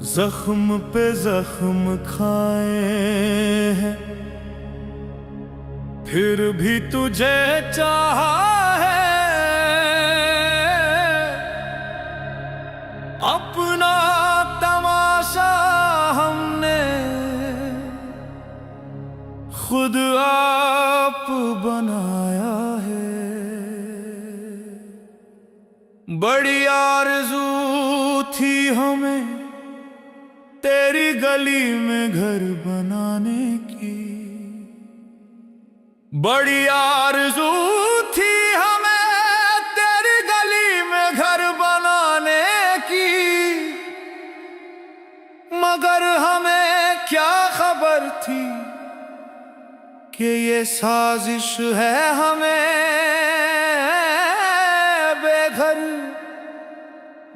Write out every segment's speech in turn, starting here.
जख्म पे जख्म खाए हैं, फिर भी तुझे चाहा है। अपना तमाशा हमने खुद आप बनाया है। बड़ी आरज़ू थी हमें तेरी गली में घर बनाने की, बड़ी आरज़ू थी हमें तेरी गली में घर बनाने की। मगर हमें क्या खबर थी कि ये साजिश है हमें बेघर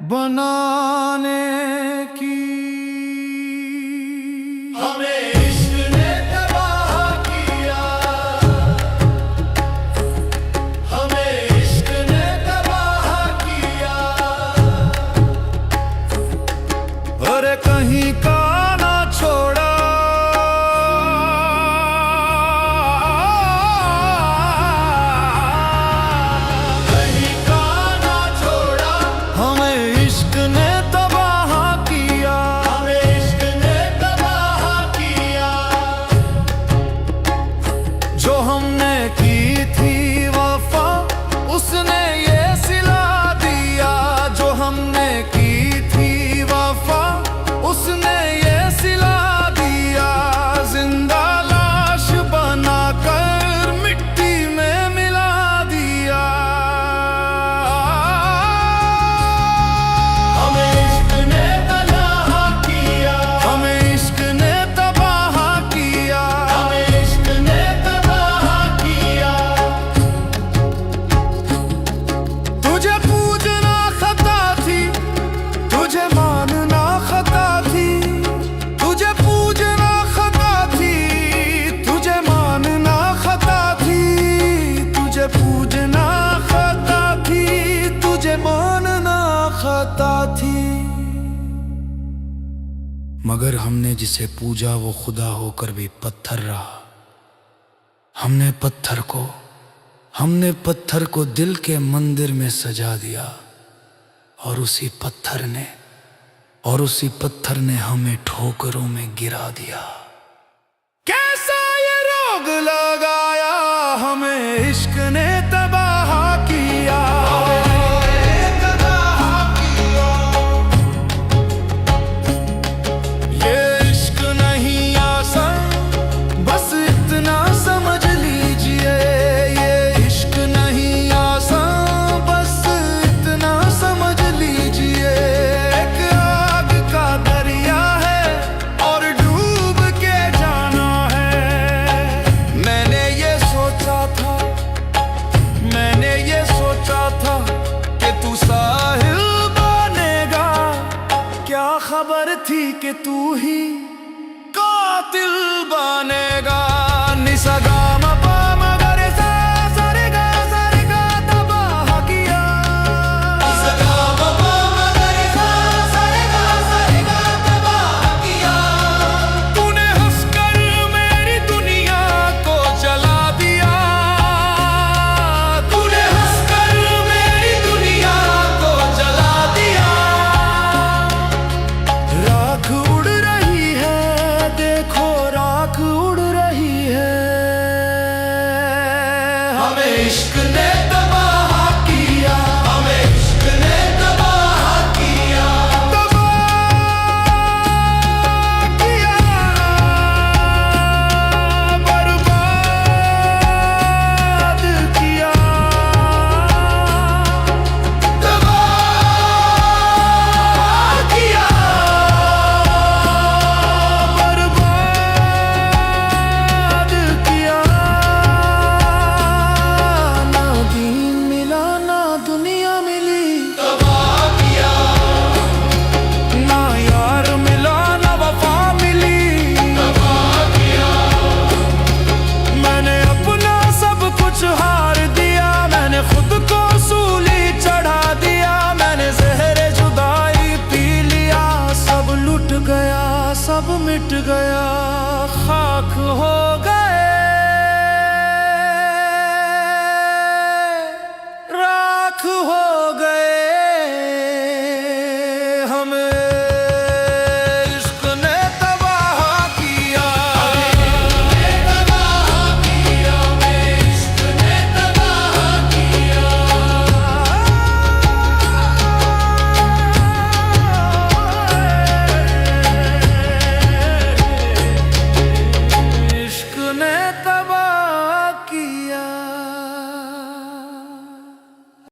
बनाने की। कहीं का ना छोड़ा, कहीं का ना छोड़ा। हमें इश्क ने तबाह किया, हमें इश्क ने तबाह किया। जो हमने की थी वफा उसने ये सिला दिया। जो हमने की थी वफा उसने ये सिला दिया। जिंदा लाश बनाकर मिट्टी में मिला दिया। हमें इश्क ने तबाह किया, हमें इश्क ने तबाह किया, हमें इश्क ने तबाह किया। तुझे पूजना खता थी, तुझे मानना खता थी। तुझे पूजना खता थी, तुझे मानना खता थी। तुझे पूजना खता थी, तुझे मानना खता थी। मगर हमने जिसे पूजा वो खुदा होकर भी पत्थर रहा। हमने पत्थर को दिल के मंदिर में सजा दिया। और उसी पत्थर ने हमें ठोकरों में गिरा दिया। कैसा ये रोग लगाया हमें इश्क ने तबाह किया। ये इश्क नहीं आसान, बस इतना समझ लीजिए। ये इश्क नहीं आसान, बस इतना समझ लीजिए। एक आग का दरिया है और डूब के जाना है। मैंने ये सोचा था कि तू साहिल बनेगा। क्या खबर थी कि तू ही कातिल बनेगा। निसगा मपा मगर सा सरेगा सरेगा तबाह किया। निसगा मपा मगर सा सरेगा सरेगा तबाह किया। तूने हंसकर मेरी दुनिया को जला दिया। तूने हंसकर मेरी दुनिया को जला दिया। राख उड़ रही है, देखो राख उड़ रही है। मिट गया।